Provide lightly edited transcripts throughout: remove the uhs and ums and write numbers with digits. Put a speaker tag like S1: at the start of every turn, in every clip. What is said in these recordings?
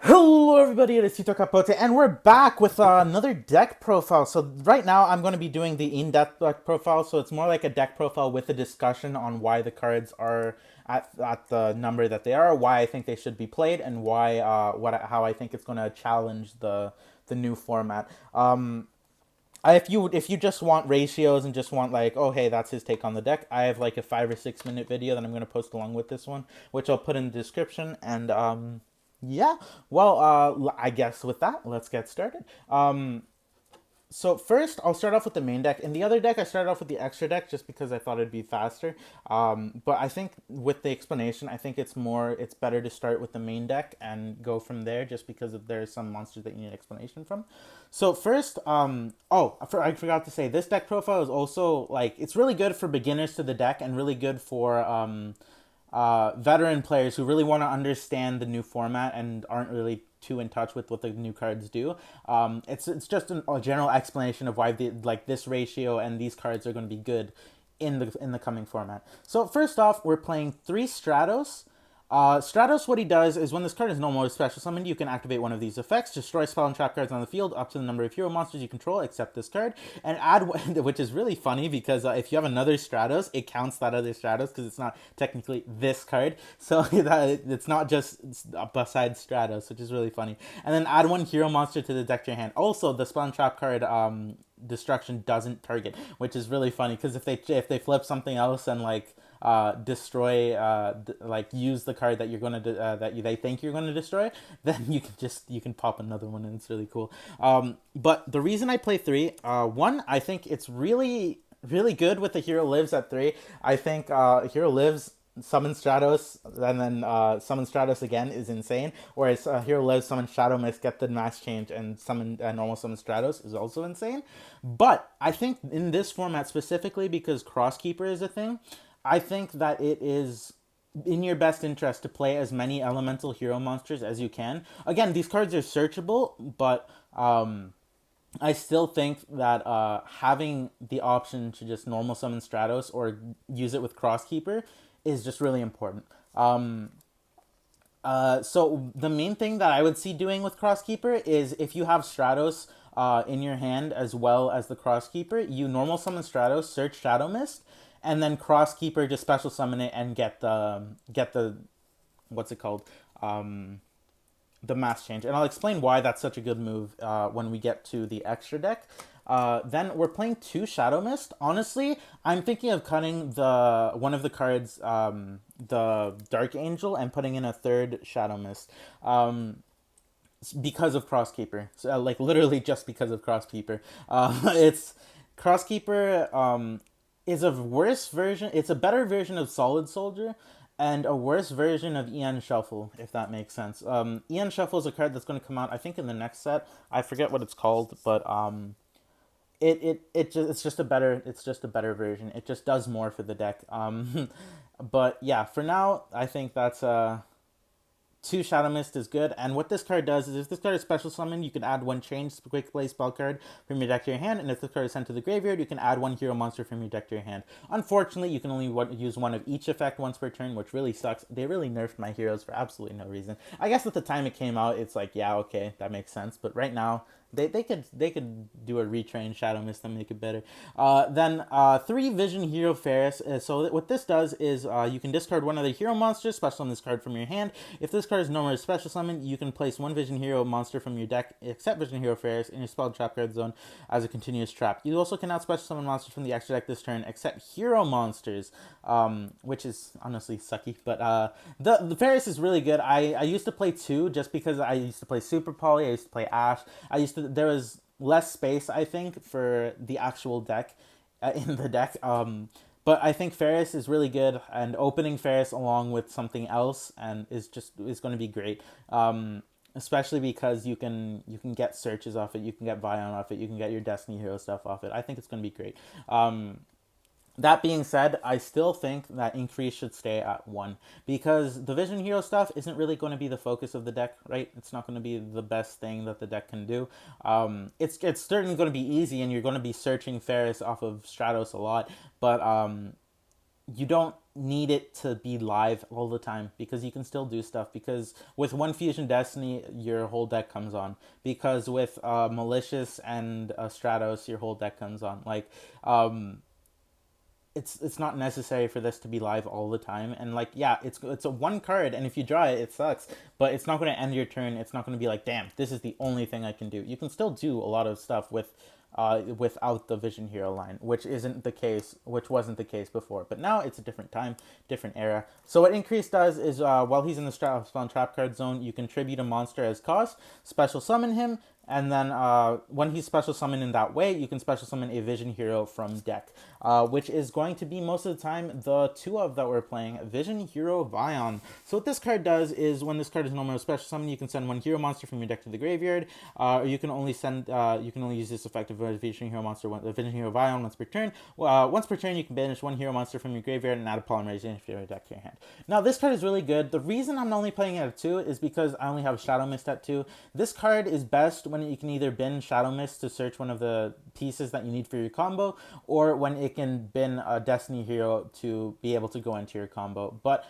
S1: Hello everybody, it is Tito Capote, and we're back with another deck profile. So right now I'm going to be doing the in-depth deck profile, so it's more like a deck profile with a discussion on why the cards are at the number that they are, why I think they should be played, and why how I think it's going to challenge the new format. If you just want ratios and just want like, oh hey, that's his take on the deck, I have like a 5 or 6 minute video that I'm gonna post along with this one, which I'll put in the description. And yeah, well, I guess with that, let's get started. So first, I'll start off with the main deck. In the other deck, I started off with the extra deck just because I thought it'd be faster. But I think with the explanation, I think it's better to start with the main deck and go from there, just because there's some monsters that you need explanation from. So first, I forgot to say, this deck profile is also like it's really good for beginners to the deck and really good for veteran players who really want to understand the new format and aren't really too in touch with what the new cards do. It's just a general explanation of why this ratio and these cards are going to be good in the coming format. So first off, we're playing 3 Stratos. Stratos, what he does is when this card is normal or special summoned, you can activate one of these effects, destroy spell and trap cards on the field up to the number of hero monsters you control, except this card, and add, which is really funny because if you have another Stratos, it counts that other Stratos because it's not technically this card, so it's not just besides Stratos, which is really funny. And then add 1 hero monster to the deck to your hand. Also, the spell and trap card destruction doesn't target, which is really funny because if they flip something else and like destroy like use the card that you're going to they think you're going to destroy, then you can pop another one and it's really cool. But the reason I play 3, I think it's really good with the hero lives at 3. I think hero lives summon Stratos and then summon Stratos again is insane. Whereas Hero Lives, summon Shadow Mist, get the mass change, and summon normal summon Stratos is also insane. But I think in this format specifically, because Crosskeeper is a thing, I think that it is in your best interest to play as many elemental hero monsters as you can. Again, these cards are searchable, but I still think that having the option to just normal summon Stratos or use it with Crosskeeper is just really important. So the main thing that I would see doing with Crosskeeper is if you have Stratos in your hand as well as the Crosskeeper, you normal summon Stratos, search Shadow Mist, and then Crosskeeper just special summon it and get the what's it called, the mass change. And I'll explain why that's such a good move when we get to the extra deck. Then we're playing 2 Shadow Mist. Honestly, I'm thinking of cutting the one of the cards, the Dark Angel, and putting in a 3rd Shadow Mist. Because of Crosskeeper. So, like literally just because of Crosskeeper. It's Crosskeeper is a worse version. It's a better version of Solid Soldier and a worse version of Eon Shuffle, if that makes sense. Eon Shuffle is a card that's going to come out, I think, in the next set. I forget what it's called, but it's just a better version. It just does more for the deck. But yeah, for now, I think that's 2 Shadow Mist is good, and what this card does is if this card is special summoned, you can add 1 change quick play spell card from your deck to your hand, and if this card is sent to the graveyard, you can add 1 hero monster from your deck to your hand. Unfortunately, you can only use one of each effect once per turn, which really sucks. They really nerfed my heroes for absolutely no reason. I guess at the time it came out, it's like, yeah, okay, that makes sense, but right now, they could do a retrain Shadow Mist and make it better. Then 3 Vision Hero Ferris. So what this does is you can discard one of the hero monsters, special summon this card from your hand. If this card is no more special summon, you can place 1 Vision Hero monster from your deck, except Vision Hero Ferris, in your spell trap card zone as a continuous trap. You also cannot special summon monsters from the extra deck this turn, except hero monsters, which is honestly sucky. But the Ferris is really good. I used to play 2 just because I used to play Super Poly. I used to play Ash. There was less space, I think, for the actual deck in the deck. But I think Ferris is really good, and opening Ferris along with something else and is going to be great. Especially because you can get searches off it, you can get Vion off it, you can get your Destiny Hero stuff off it. I think it's going to be great. That being said, I still think that increase should stay at 1 because the Vision Hero stuff isn't really going to be the focus of the deck, right? It's not going to be the best thing that the deck can do. It's certainly going to be easy, and you're going to be searching Ferris off of Stratos a lot, but you don't need it to be live all the time, because you can still do stuff, because with one Fusion Destiny your whole deck comes on, because with Malicious and Stratos your whole deck comes on. Like it's not necessary for this to be live all the time. And like, yeah, it's a one card, and if you draw it, it sucks, but it's not going to end your turn. It's not going to be like, damn, this is the only thing I can do. You can still do a lot of stuff without the Vision Hero line, which wasn't the case before. But now it's a different time, different era. So what Increase does is, while he's in the spawn trap card zone, you can tribute a monster as cost, special summon him, and then when he's special summoned in that way, you can special summon a Vision Hero from deck, which is going to be most of the time the two of that we're playing, Vision Hero Vion. So what this card does is, when this card is normal special summon, you can send one hero monster from your deck to the graveyard, or you can only use this effect of a Vision Hero monster, Vision Hero Vion, once per turn. Once per turn, you can banish one hero monster from your graveyard and add a Polymerization for your deck to your hand. Now this card is really good. The reason I'm only playing it at 2 is because I only have Shadow Mist at 2. This card is best when you can either bin Shadow Mist to search one of the pieces that you need for your combo, or when it can bin a Destiny hero to be able to go into your combo. But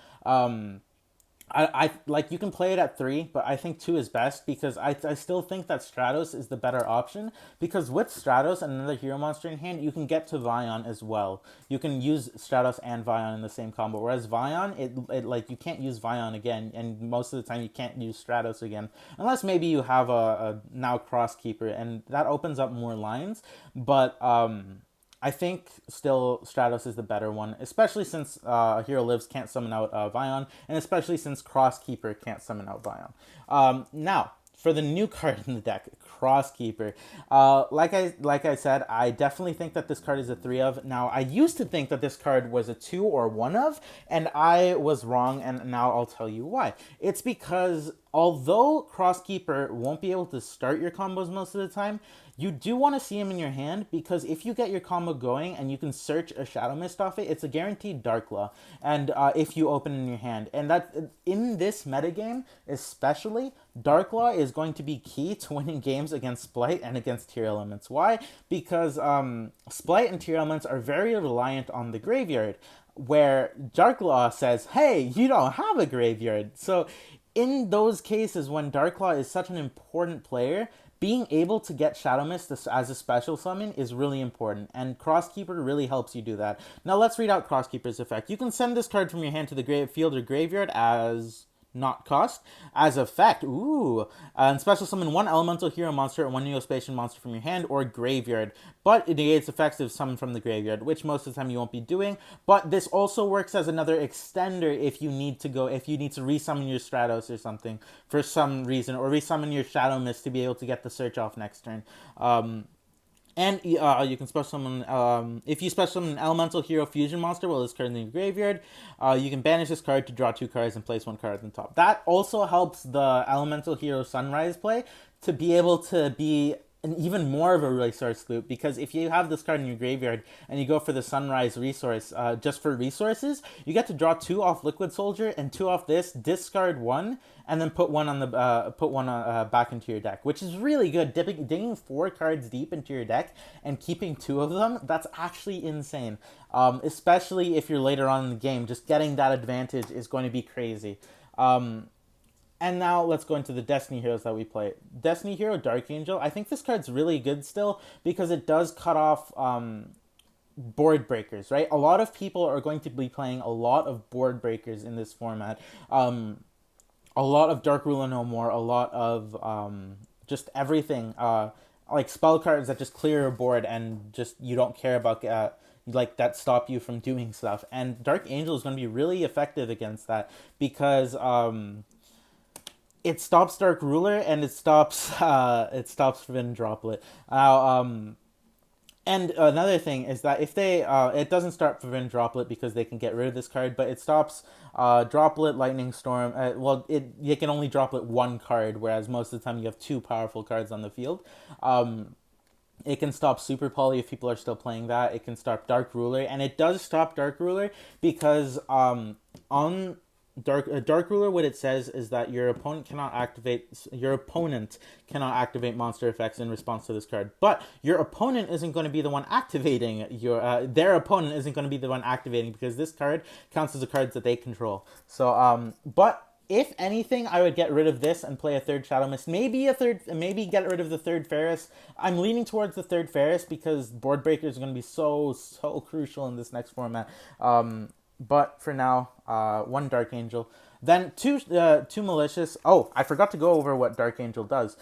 S1: I like, you can play it at 3, but I think 2 is best, because I still think that Stratos is the better option, because with Stratos and another hero monster in hand, you can get to Vion as well. You can use Stratos and Vion in the same combo, whereas Vion, it like, you can't use Vion again, and most of the time you can't use Stratos again, unless maybe you have a now Crosskeeper, and that opens up more lines. But I think still Stratos is the better one, especially since Hero Lives can't summon out Vion, and especially since Crosskeeper can't summon out Vion. Now, for the new card in the deck, Crosskeeper. Like I said, I definitely think that this card is a 3 of. Now, I used to think that this card was a 2 or 1 of, and I was wrong, and now I'll tell you why. It's because although Crosskeeper won't be able to start your combos most of the time, you do want to see him in your hand, because if you get your combo going and you can search a Shadow Mist off it, it's a guaranteed Dark Law, and if you open in your hand. And that, in this metagame especially, Dark Law is going to be key to winning games against Splight and against Tier Elements. Why? Because Splight and Tier Elements are very reliant on the graveyard, where Dark Law says, hey, you don't have a graveyard. So in those cases, when Dark Law is such an important player, being able to get Shadow Mist as a special summon is really important, and Crosskeeper really helps you do that. Now let's read out Crosskeeper's effect. You can send this card from your hand to the field or graveyard as not cost. As effect, and special summon one elemental hero monster or one Neospatian monster from your hand or graveyard, but it negates effects if summoned from the graveyard, which most of the time you won't be doing. But this also works as another extender if you need to resummon your Stratos or something for some reason, or resummon your Shadow Mist to be able to get the search off next turn. And you can special summon, if you special summon an elemental hero fusion monster while this card is in your graveyard, you can banish this card to draw 2 cards and place 1 card on top. That also helps the elemental hero Sunrise play to be able to be an even more of a resource loop, because if you have this card in your graveyard and you go for the Sunrise resource just for resources, you get to draw 2 off Liquid Soldier and 2 off this, discard 1, and then put one back into your deck, which is really good. Digging 4 cards deep into your deck and keeping 2 of them, that's actually insane. Especially if you're later on in the game, just getting that advantage is going to be crazy. And now let's go into the Destiny heroes that we play. Destiny hero Dark Angel. I think this card's really good still, because it does cut off board breakers, right? A lot of people are going to be playing a lot of board breakers in this format. A lot of Dark Ruler No More, a lot of just everything, like spell cards that just clear your board and just you don't care about, like, that stop you from doing stuff. And Dark Angel is going to be really effective against that, because it stops Dark Ruler and it stops Forbidden Droplet. Now, and another thing is that if they, it doesn't start Forbidden Droplet because they can get rid of this card, but it stops Droplet, Lightning Storm. You can only Droplet 1 card, whereas most of the time you have 2 powerful cards on the field. It can stop Super Poly if people are still playing that. It can stop Dark Ruler, and it does stop Dark Ruler because Dark Ruler, what it says is that your opponent cannot activate monster effects in response to this card, but your opponent isn't going to be the one activating their opponent isn't going to be the one activating, because this card counts as a card that they control. So but if anything, I would get rid of this and play a third Shadow Mist. Maybe get rid of the third Ferris. I'm leaning towards the third Ferris because board breakers are going to be so crucial in this next format. But for now, one Dark Angel. Then two Malicious. Oh, I forgot to go over what Dark Angel does.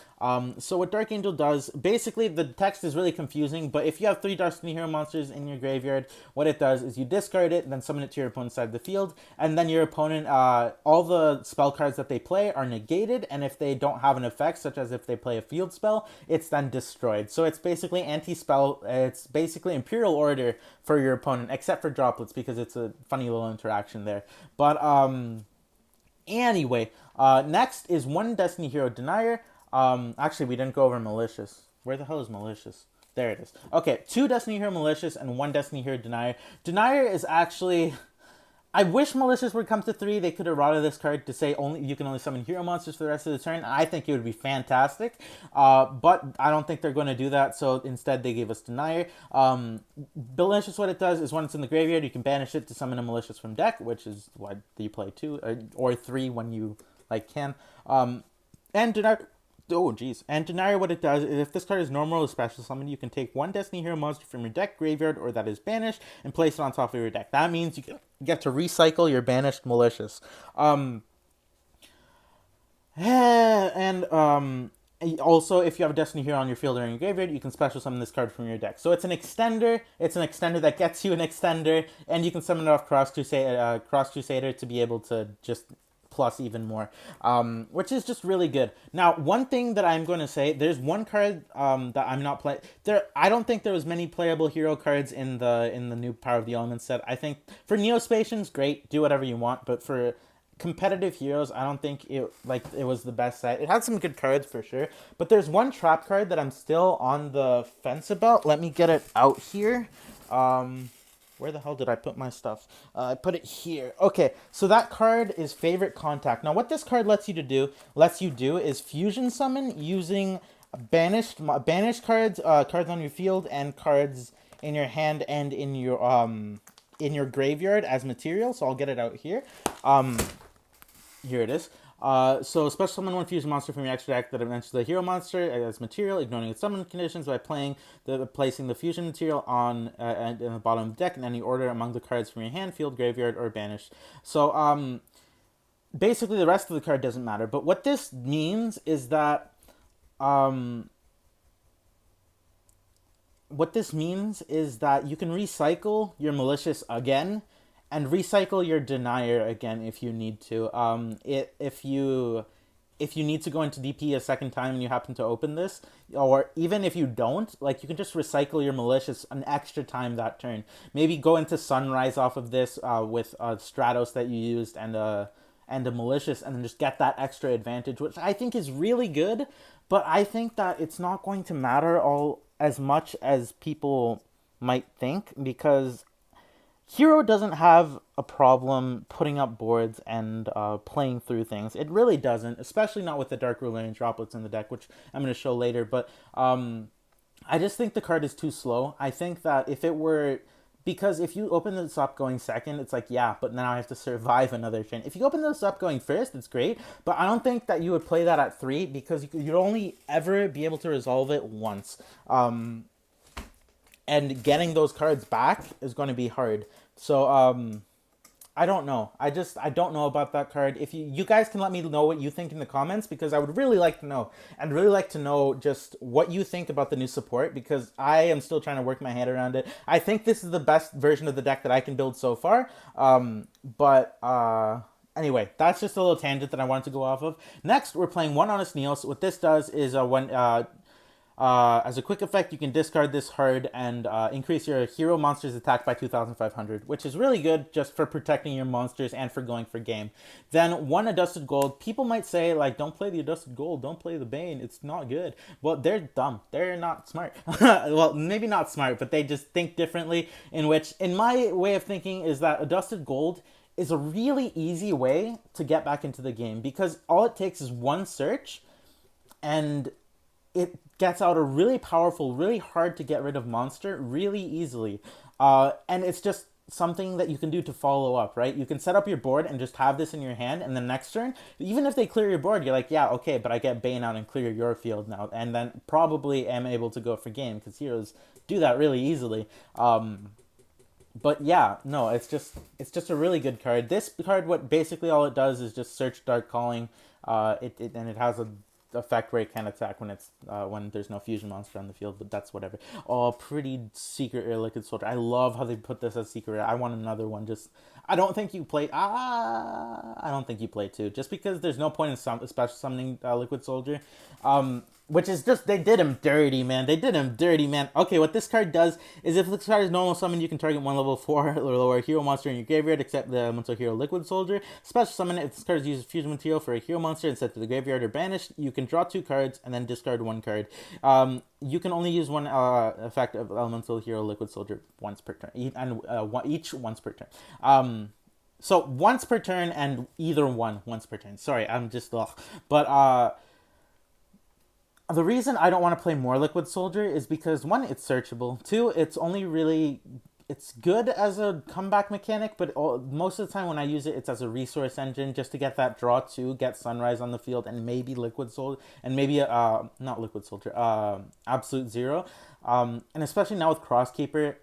S1: So what Dark Angel does, basically the text is really confusing, but if you have 3 Destiny Hero monsters in your graveyard, what it does is you discard it, then summon it to your opponent's side of the field, and then your opponent, all the spell cards that they play are negated, and if they don't have an effect, such as if they play a field spell, it's then destroyed. So it's basically anti-spell, it's basically Imperial Order for your opponent, except for droplets, because it's a funny little interaction there. But, anyway, next is one Destiny Hero Denier. Actually, we didn't go over Malicious. Where the hell is Malicious? There it is. Okay, 2 Destiny Hero Malicious and 1 Destiny Hero Denier. Denier is actually... I wish Malicious would come to 3. They could errata this card to say you can only summon hero monsters for the rest of the turn. I think it would be fantastic. But I don't think they're going to do that, so instead they gave us Denier. Malicious, what it does is when it's in the graveyard, you can banish it to summon a Malicious from deck, which is what you play 2 or 3 when you can. And Denier... Oh, jeez. And Denier, what it does is if this card is normal or special summoned, you can take 1 Destiny Hero monster from your deck, graveyard, or that is banished, and place it on top of your deck. That means you get to recycle your banished Malicious. Also, if you have a Destiny Hero on your field or in your graveyard, you can special summon this card from your deck. So it's an extender. It's an extender that gets you an extender, and you can summon it off Cross Crusader to be able to just... plus even more, which is just really good. Now, one thing that I'm going to say, there's one card that I'm not playing. I don't think there was many playable hero cards in the new Power of the Elements set. I think for Neospatians, great, do whatever you want, but for competitive heroes, I don't think it was the best set. It had some good cards for sure, but there's one trap card that I'm still on the fence about. Let me get it out here. Where the hell did I put my stuff? I put it here. Okay, so that card is Favorite Contact. Now, what this card lets you do is fusion summon using banished cards, cards on your field, and cards in your hand and in your graveyard as material. So I'll get it out here. Here it is. So special summon 1 fusion monster from your extra deck that enters the hero monster as material, ignoring its summon conditions by placing the fusion material on in the bottom of the deck in any order among the cards from your hand, field, graveyard, or banished. So basically the rest of the card doesn't matter. But what this means is that you can recycle your Malicious again, and recycle your Denier again if you need to. If you need to go into DP a second time and you happen to open this, or even if you don't, you can just recycle your Malicious an extra time that turn. Maybe go into Sunrise off of this with Stratos that you used and a Malicious, and then just get that extra advantage, which I think is really good. But I think that it's not going to matter all as much as people might think, because Hero doesn't have a problem putting up boards and playing through things. It really doesn't, especially not with the Dark Ruler and droplets in the deck, which I'm going to show later. But I just think the card is too slow. I think that because if you open this up going second, it's yeah, but now I have to survive another turn. If you open this up going first, it's great, but I don't think that you would play that at 3, because you'd only ever be able to resolve it once. And getting those cards back is going to be hard. So, I don't know. I don't know about that card. If you guys can let me know what you think in the comments, because I would really like to know. And really like to know just what you think about the new support, because I am still trying to work my head around it. I think this is the best version of the deck that I can build so far. Anyway, that's just a little tangent that I wanted to go off of. Next, we're playing one Honest Neos. What this does is as a quick effect, you can discard this card and increase your hero monster's attack by 2,500, which is really good just for protecting your monsters and for going for game. Then 1 Adusted Gold. People might say, don't play the Adusted Gold, don't play the Bane, it's not good. Well, they're dumb. They're not smart. Well, maybe not smart, but they just think differently, in my way of thinking is that Adusted Gold is a really easy way to get back into the game, because all it takes is one search, and it gets out a really powerful, really hard to get rid of monster really easily. And it's just something that you can do to follow up, right? You can set up your board and just have this in your hand, and the next turn, even if they clear your board, you're like, yeah, okay, but I get Bane out and clear your field now, and then probably am able to go for game, because heroes do that really easily. But yeah, no, it's just a really good card. This card, what basically all it does is just search Dark Calling. And it has a effect where it can attack when there's no fusion monster on the field, but that's whatever. Oh, pretty secret rare Liquid Soldier. I love how they put this as secret rare. I want another one. Just I don't think you play. I don't think you play two, just because there's no point in special summoning Liquid Soldier. Which is just, they did him dirty, man. They did him dirty, man. Okay, what this card does is if this card is normal summon, you can target one level 4 or lower hero monster in your graveyard, except the elemental hero Liquid Soldier. Special summon it if this card uses fusion material for a hero monster and set to the graveyard or banished. You can draw 2 cards and then discard 1 card. You can only use one effect of elemental hero Liquid Soldier once per turn, and each once per turn. So once per turn, and either one once per turn. Sorry, I'm just but the reason I don't want to play more Liquid Soldier is because, 1, it's searchable. 2, it's good as a comeback mechanic, but most of the time when I use it, it's as a resource engine, just to get that draw 2, get Sunrise on the field, and maybe Liquid Soldier, and maybe not Liquid Soldier, Absolute Zero. And especially now with Crosskeeper,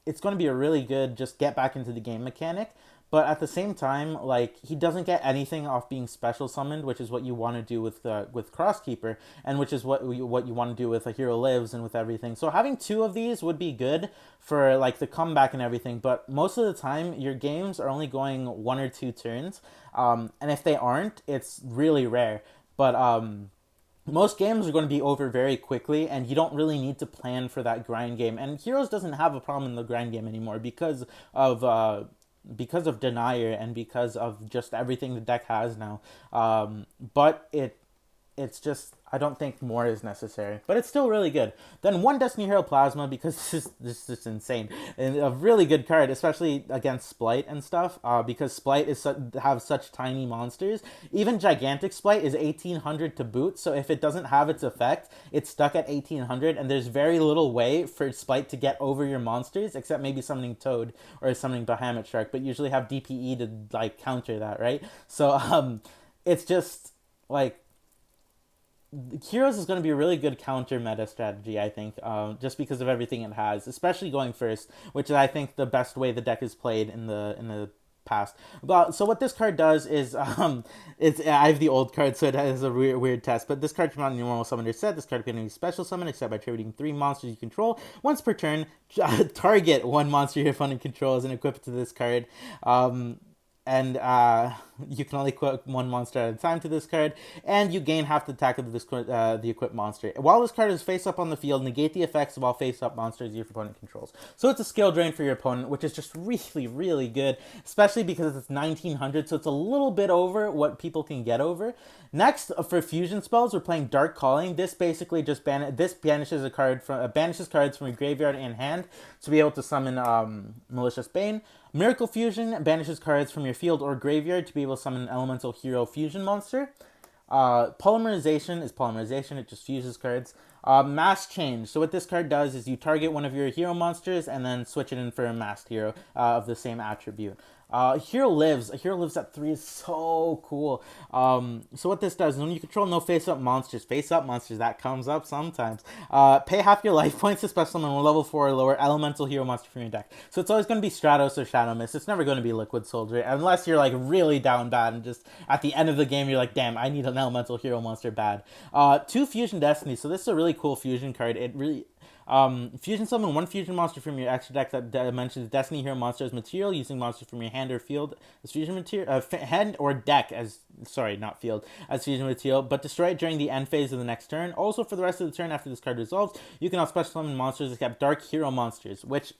S1: it's going to be a really good just get back into the game mechanic. But at the same time, like, he doesn't get anything off being special summoned, which is what you want to do with Crosskeeper, and which is what you want to do with A Hero Lives and with everything. So having 2 of these would be good for, like, the comeback and everything, but most of the time, your games are only going 1 or 2 turns, and if they aren't, it's really rare. But most games are going to be over very quickly, and you don't really need to plan for that grind game. And Heroes doesn't have a problem in the grind game anymore because of Denier and because of just everything the deck has now. But it's just, I don't think more is necessary, but it's still really good. Then 1 Destiny Hero Plasma, because this is insane, and a really good card, especially against Splight and stuff, because Splight have such tiny monsters. Even Gigantic Splight is 1800 to boot, so if it doesn't have its effect, it's stuck at 1800, and there's very little way for Splight to get over your monsters, except maybe summoning Toad or summoning Bahamut Shark, but usually have DPE to, like, counter that, right? So it's just, like, Heroes is going to be a really good counter meta strategy, I think, just because of everything it has, especially going first, which is, I think, the best way the deck is played in the past. But so what this card does is, I have the old card, so it has a weird test. But this card came out in your normal summoner set. This card can be special summon, except by tributing 3 monsters you control once per turn. Target 1 monster your opponent controls and equip it to this card. And you can only equip 1 monster at a time to this card, and you gain half the attack of the equipped monster. While this card is face up on the field, negate the effects of all face up monsters your opponent controls. So it's a skill drain for your opponent, which is just really, really good, especially because it's 1900, so it's a little bit over what people can get over. Next, for fusion spells, we're playing Dark Calling. This basically just banishes cards from your graveyard and hand to be able to summon Malicious Bane. Miracle Fusion banishes cards from your field or graveyard to be able to summon an elemental hero fusion monster. Polymerization is polymerization, it just fuses cards. Mass Change. So what this card does is you target one of your hero monsters and then switch it in for a masked hero of the same attribute. Hero Lives. A Hero Lives at 3 is so cool. So what this does is when you control no face-up monsters, that comes up sometimes. Pay half your life points to special summon 1 level 4 or lower elemental hero monster from your deck. So it's always going to be Stratos or Shadow Mist. It's never going to be Liquid Soldier, unless you're, like, really down bad and just at the end of the game you're like, damn, I need an elemental hero monster bad. 2 Fusion Destiny. So this is a really cool fusion card. It really... fusion summon 1 fusion monster from your extra deck that mentions Destiny Hero monster as material, using monsters from your hand or field as fusion material, hand or deck as, not field, as fusion material, but destroy it during the end phase of the next turn. Also, for the rest of the turn after this card resolves, you can now special summon monsters except dark hero monsters, which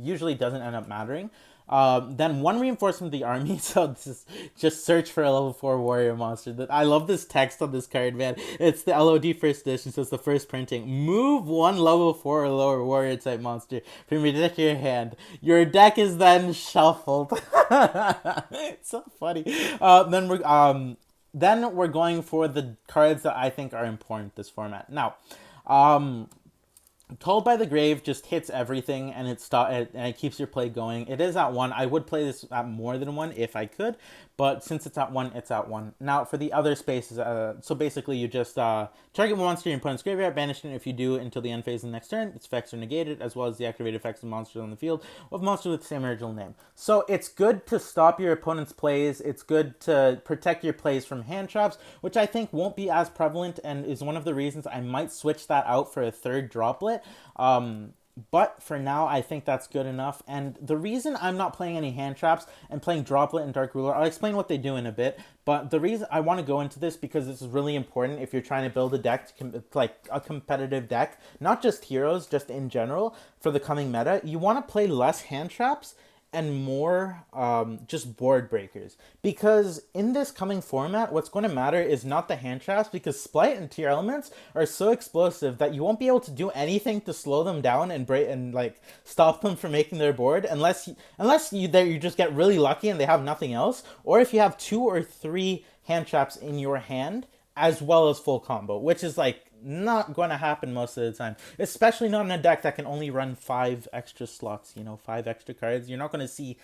S1: usually doesn't end up mattering. Then one reinforcement of the army. So this is just search for a level 4 warrior monster. I love this text on this card, man. It's the LOD first edition, so it's the first printing. Move one level 4 or lower warrior type monster from your deck to your hand. Your deck is then shuffled. It's so funny. Then we're going for the cards that I think are important this format. Now, Told by the Grave just hits everything, and it keeps your play going. It is at 1. I would play this at more than 1 if I could, but since it's at 1, it's at 1. Now, for the other spaces, so basically you just target one monster in your opponent's graveyard, banish it. If you do until the end phase of the next turn, its effects are negated, as well as the activated effects of monsters on the field of monsters with the same original name. So it's good to stop your opponent's plays. It's good to protect your plays from hand traps, which I think won't be as prevalent, and is one of the reasons I might switch that out for a third droplet. But for now, I think that's good enough. And the reason I'm not playing any hand traps and playing Droplet and Dark Ruler, I'll explain what they do in a bit. But the reason I want to go into this, because this is really important if you're trying to build a deck, like a competitive deck, not just heroes, just in general, for the coming meta, you want to play less hand traps and more just board breakers. Because in this coming format, what's going to matter is not the hand traps, because Splight and Tier Elements are so explosive that you won't be able to do anything to slow them down and break and like stop them from making their board unless you just get really lucky and they have nothing else, or if you have 2 or 3 hand traps in your hand as well as full combo, which is like not going to happen most of the time, especially not in a deck that can only run 5 extra slots, 5 extra cards. You're not going to see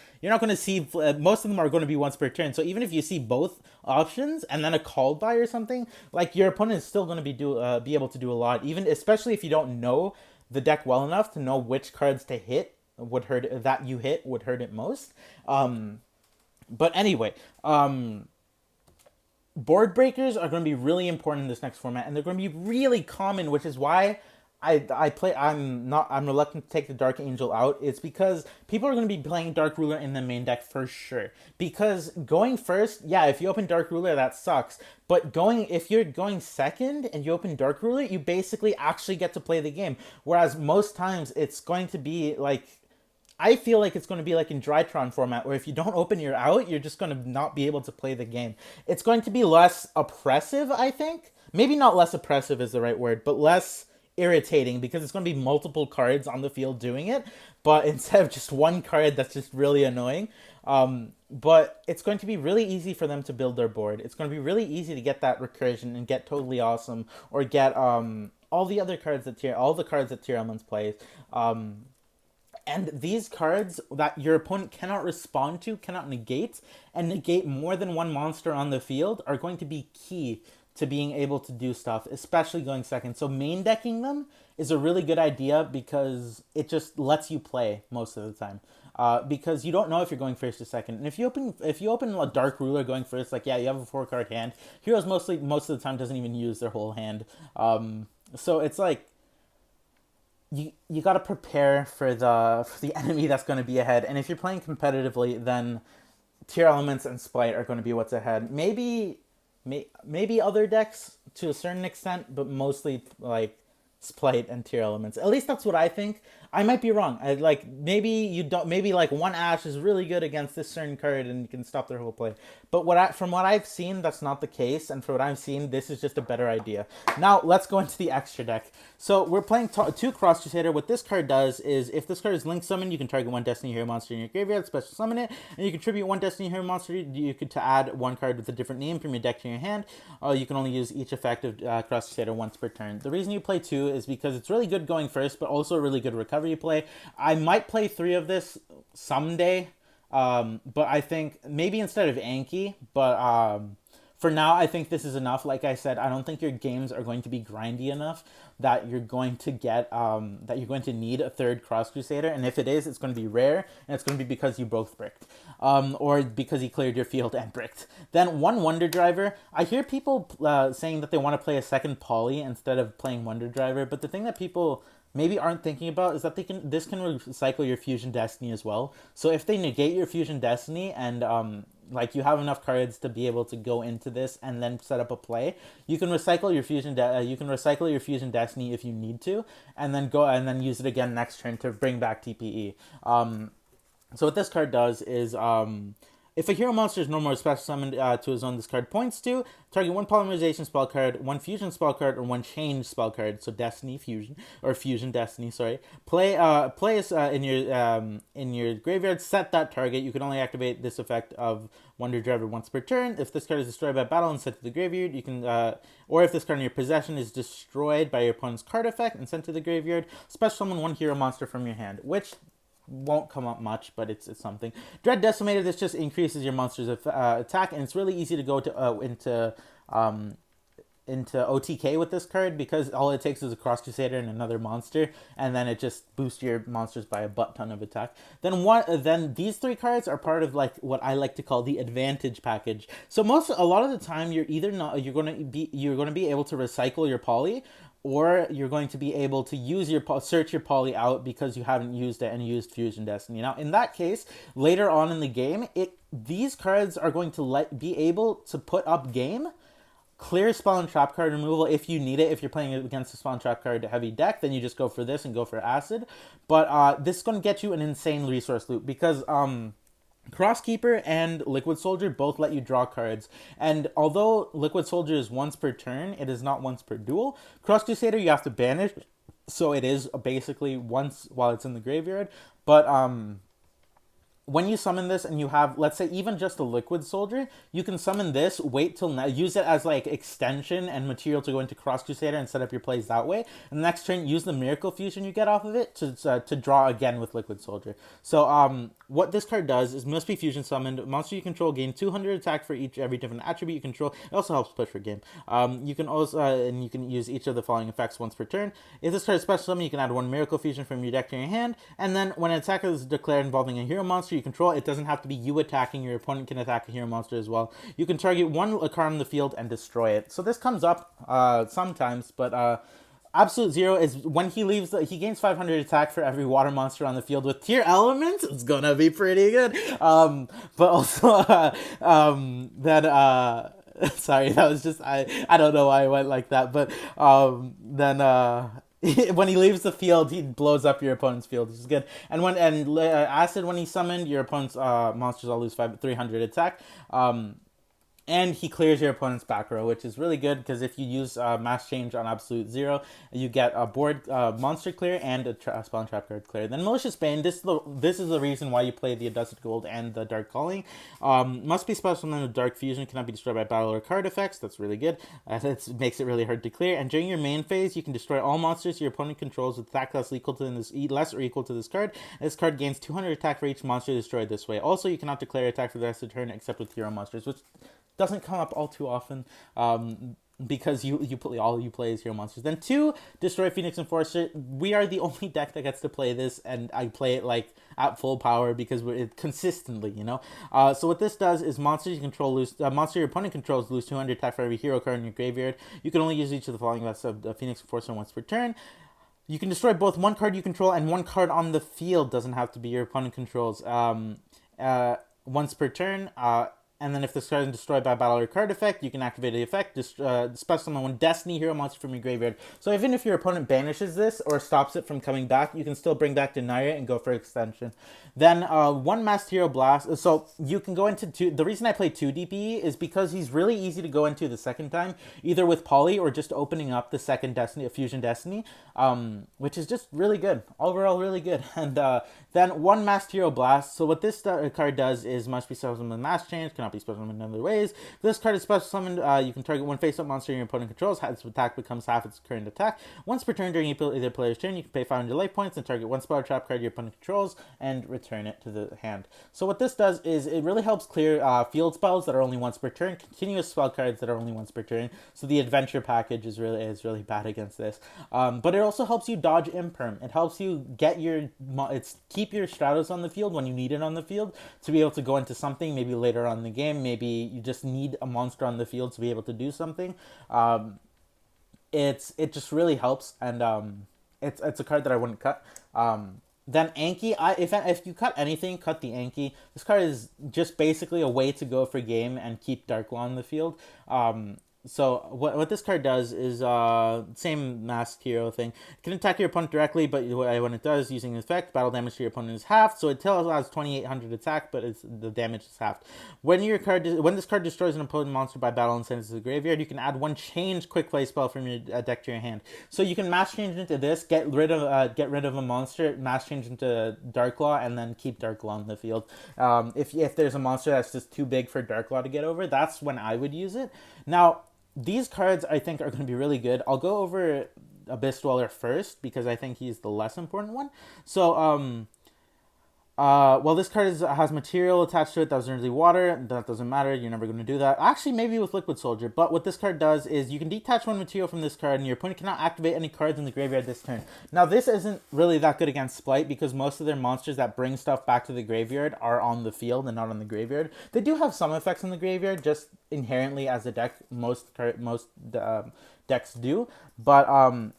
S1: most of them are going to be once per turn. So even if you see both options and then a called by or something, like your opponent is still going to be able to do a lot, even especially if you don't know the deck well enough to know which cards to hit would hurt it most. But anyway, board breakers are going to be really important in this next format, and they're going to be really common, which is why I'm reluctant to take the Dark Angel out. It's because people are going to be playing Dark Ruler in the main deck for sure. Because going first, yeah, if you open Dark Ruler, that sucks. But if you're going second and you open Dark Ruler, you basically actually get to play the game. Whereas most times it's going to be like, I feel like it's going to be like in Drytron format, where if you don't open your out, you're just going to not be able to play the game. It's going to be less oppressive, I think. Maybe not less oppressive is the right word, but less irritating, because it's going to be multiple cards on the field doing it, but instead of just one card that's just really annoying. But it's going to be really easy for them to build their board. It's going to be really easy to get that recursion and get Totally Awesome, or get all the cards that Tier Elements plays. And these cards that your opponent cannot respond to, cannot negate, and negate more than one monster on the field, are going to be key to being able to do stuff, especially going second. So main decking them is a really good idea, because it just lets you play most of the time. Because you don't know if you're going first or second. And if you open a Dark Ruler going first, like, yeah, you have a 4-card hand. Heroes most of the time doesn't even use their whole hand. So it's like, you got to prepare for the enemy that's going to be ahead. And if you're playing competitively, then Tier Elements and Splight are going to be what's ahead. Maybe other decks to a certain extent, but mostly like Splight and Tier Elements. At least that's what I think. I might be wrong. Maybe like one Ash is really good against this certain card and you can stop their whole play. But from what I've seen, that's not the case. And for what I've seen, this is just a better idea. Now let's go into the extra deck. So we're playing 2 Cross Crusader. What this card does is, if this card is Link Summon, you can target 1 Destiny Hero monster in your graveyard, special summon it, and you contribute 1 Destiny Hero monster to add 1 card with a different name from your deck to your hand. You can only use each effect of Cross Crusader once per turn. The reason you play 2 is because it's really good going first, but also a really good recovery play. I might play 3 of this someday, but I think maybe instead of Anki, but for now, I think this is enough. Like I said, I don't think your games are going to be grindy enough that you're going to need a 3rd Cross Crusader. And if it is, it's going to be rare, and it's going to be because you both bricked, or because he cleared your field and bricked. Then 1 Wonder Driver. I hear people saying that they want to play a 2nd Poly instead of playing Wonder Driver, but the thing that people maybe aren't thinking about is that this can recycle your Fusion Destiny as well. So if they negate your Fusion Destiny and like you have enough cards to be able to go into this and then set up a play, you can recycle your Fusion Destiny if you need to, and then use it again next turn to bring back TPE. So what this card does is, if a hero monster is no more special summoned to a zone this card points to, target one polymerization spell card, one fusion spell card, or one change spell card. So Destiny Fusion or Fusion Destiny, sorry. Play in your graveyard. Set that target. You can only activate this effect of Wonder Driver once per turn. If this card is destroyed by battle and sent to the graveyard, you can, or if this card in your possession is destroyed by your opponent's card effect and sent to the graveyard, special summon one hero monster from your hand, which won't come up much, but it's something. Dread Decimator, this just increases your monster's attack, and it's really easy to go to into OTK with this card because all it takes is a Cross Crusader and another monster, and then it just boosts your monsters by a butt ton of attack. Then these three cards are part of like what I like to call the advantage package. So a lot of the time you're either not you're going to be able to recycle your poly, or you're going to be able to use search your poly out because you haven't used it and used Fusion Destiny. Now, in that case, later on in the game, these cards are going to be able to put up game, clear spell and trap card removal if you need it. If you're playing against a spell and trap card heavy deck, then you just go for this and go for acid. But this is going to get you an insane resource loop because Crosskeeper and Liquid Soldier both let you draw cards, and although Liquid Soldier is once per turn, it is not once per duel. Cross Crusader you have to banish, so it is basically once while it's in the graveyard. But when you summon this and you have, let's say, even just a Liquid Soldier, you can summon this, wait till now, use it as like extension and material to go into Cross Crusader and set up your plays that way. And the next turn, use the Miracle Fusion you get off of it to draw again with Liquid Soldier. So what this card does is must be fusion summoned. Monster you control gain 200 attack for every different attribute you control. It also helps push for game. You can also and you can use each of the following effects once per turn. If this card is special summon, you can add one Miracle Fusion from your deck to your hand. And then when an attack is declared involving a hero monster you control, it doesn't have to be you attacking. Your opponent can attack a hero monster as well. You can target one card on the field and destroy it. So this comes up sometimes, but Absolute Zero is when he leaves, he gains 500 attack for every water monster on the field with tier elements. It's gonna be pretty good. But also, sorry, that was just, I don't know why I went like that, but when he leaves the field, he blows up your opponent's field, which is good. And Acid, when he's summoned, your opponent's monsters all lose 300 attack. And he clears your opponent's back row, which is really good because if you use Mass Change on Absolute Zero, you get a board monster clear and a spell and trap card clear. Then Malicious Bane, this is the reason why you play the Adjusted Gold and the Dark Calling. Must be special summon with Dark Fusion, cannot be destroyed by battle or card effects. That's really good. It makes it really hard to clear. And during your main phase, you can destroy all monsters your opponent controls with attack less or equal to this card. This card gains 200 attack for each monster destroyed this way. Also, you cannot declare attack for the rest of the turn except with hero monsters, which doesn't come up all too often because you play as hero monsters. Then 2, Destroy Phoenix Enforcer. We are the only deck that gets to play this, and I play it like at full power because we're consistently, you know. So what this does is monster your opponent controls lose 200 attack for every hero card in your graveyard. You can only use each of the following effects of the Phoenix Enforcer once per turn. You can destroy both one card you control and one card on the field. Doesn't have to be your opponent controls. Once per turn. And then if this card is destroyed by a battle or card effect, you can activate the effect, special summon one Destiny hero monster from your graveyard. So even if your opponent banishes this or stops it from coming back, you can still bring back Deny It and go for extension. Then one Masked Hero Blast. So you can go into 2. The reason I play 2 DPE is because he's really easy to go into the second time, either with Poly or just opening up the second Destiny, Fusion Destiny, which is just really good. Overall, really good. And then one Masked Hero Blast. So what this card does is must be special summoned with Mass Change, cannot be special summoned in other ways. If this card is special summoned, you can target one face-up monster your opponent controls. Its attack becomes half its current attack. Once per turn during either player's turn, you can pay 500 life points and target one spell or trap card your opponent controls and return it to the hand. So what this does is it really helps clear field spells that are only once per turn, continuous spell cards that are only once per turn. So the adventure package is really bad against this. But it also helps you dodge imperm. It helps you get keep your Stratos on the field when you need it on the field to be able to go into something maybe later on in the game. Maybe you just need a monster on the field to be able to do something. It just really helps, and it's a card that I wouldn't cut. Then Anki, if you cut anything, cut the Anki. This card is just basically a way to go for game and keep Dark Law on the field. So what this card does is same masked hero thing. It can attack your opponent directly, but when it does, using an effect, battle damage to your opponent is halved. So it still has 2,800 attack, but the damage is halved. When this card destroys an opponent monster by battle and sends it to the graveyard, you can add one change quick play spell from your deck to your hand. So you can mass change into this, get rid of a monster, mass change into Darklaw, and then keep Darklaw in the field. If there's a monster that's just too big for Darklaw to get over, that's when I would use it. Now, these cards I think are going to be really good. I'll go over Abyss Dweller first because I think he's the less important one. So, well, this card has material attached to it that was originally water. That doesn't matter. You're never going to do that. Actually, maybe with Liquid Soldier. But what this card does is you can detach one material from this card, and your opponent cannot activate any cards in the graveyard this turn. Now, this isn't really that good against Splight because most of their monsters that bring stuff back to the graveyard are on the field and not on the graveyard. They do have some effects in the graveyard, just inherently as a deck. Most decks do, but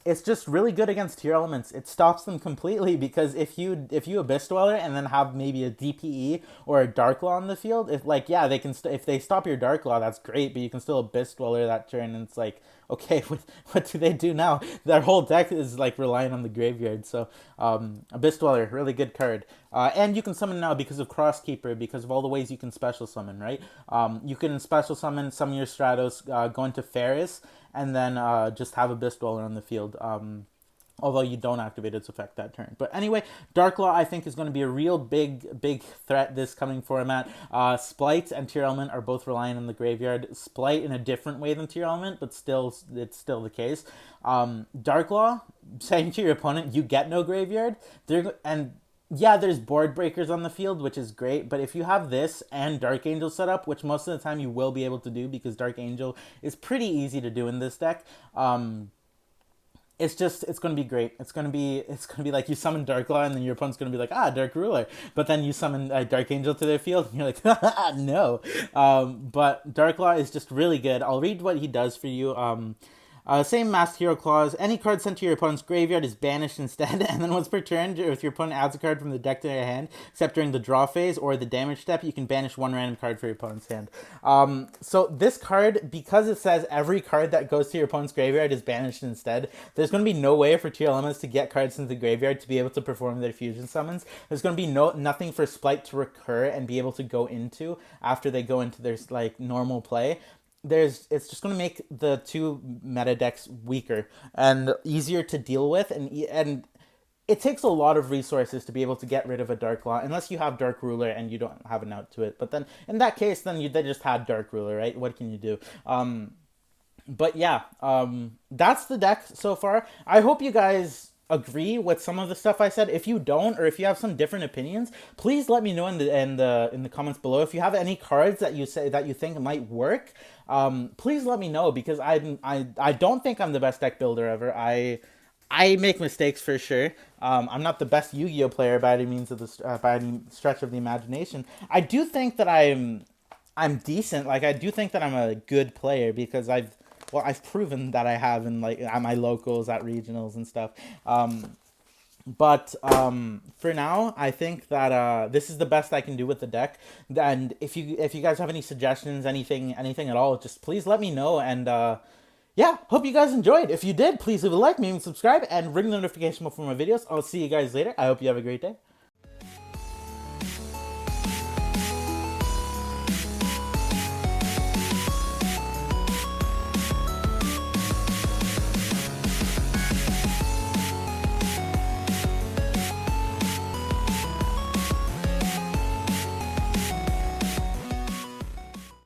S1: it's just really good against tier elements. It stops them completely because if you Abyss Dweller and then have maybe a DPE or a Darklaw on the field, if like yeah they can if they stop your Darklaw, that's great, but you can still Abyss Dweller that turn, and it's like okay, what do they do now? Their whole deck is like relying on the graveyard. So Abyss Dweller, really good card. And you can summon now because of Crosskeeper, because of all the ways you can special summon, right? You can special summon your Stratos, go into Ferris, and then just have Abyss Dweller on the field. Although you don't activate its effect that turn. But anyway, Darklaw I think is going to be a real big threat this coming format. Splight and Tier Element are both relying on the graveyard. Splight in a different way than Tier Element, but it's still the case. Darklaw, saying to your opponent, you get no graveyard. Yeah, there's board breakers on the field, which is great, but if you have this and Dark Angel set up, which most of the time you will be able to do because Dark Angel is pretty easy to do in this deck, it's going to be great. It's going to be like you summon Darklaw and then your opponent's going to be like, Dark Ruler. But then you summon Dark Angel to their field and you're like, no. But Darklaw is just really good. I'll read what he does for you. Same Masked Hero clause. Any card sent to your opponent's graveyard is banished instead, and then once per turn, if your opponent adds a card from the deck to their hand, except during the draw phase or the damage step, you can banish one random card for your opponent's hand. So this card, because it says every card that goes to your opponent's graveyard is banished instead, there's going to be no way for tier elements to get cards into the graveyard to be able to perform their fusion summons. There's going to be nothing for Splight to recur and be able to go into after they go into their like normal play. It's just going to make the two meta decks weaker and easier to deal with, and it takes a lot of resources to be able to get rid of a Darklaw unless you have Dark Ruler and you don't have an out to it. But then in that case, then they just had Dark Ruler, right? What can you do? But yeah, that's the deck so far. I hope you guys agree with some of the stuff I said. If you don't, or if you have some different opinions, please let me know in the comments below. If you have any cards that you think might work, please let me know, because I don't think I'm the best deck builder ever. I make mistakes for sure. I'm not the best Yu-Gi-Oh player by any means by any stretch of the imagination. I do think that I'm decent. Like I do think that I'm a good player because I've proven that I have in like at my locals, at regionals and stuff. But for now, I think that this is the best I can do with the deck. And if you guys have any suggestions, anything at all, just please let me know. And yeah, hope you guys enjoyed. If you did, please leave a like, maybe subscribe, and ring the notification bell for my videos. I'll see you guys later. I hope you have a great day.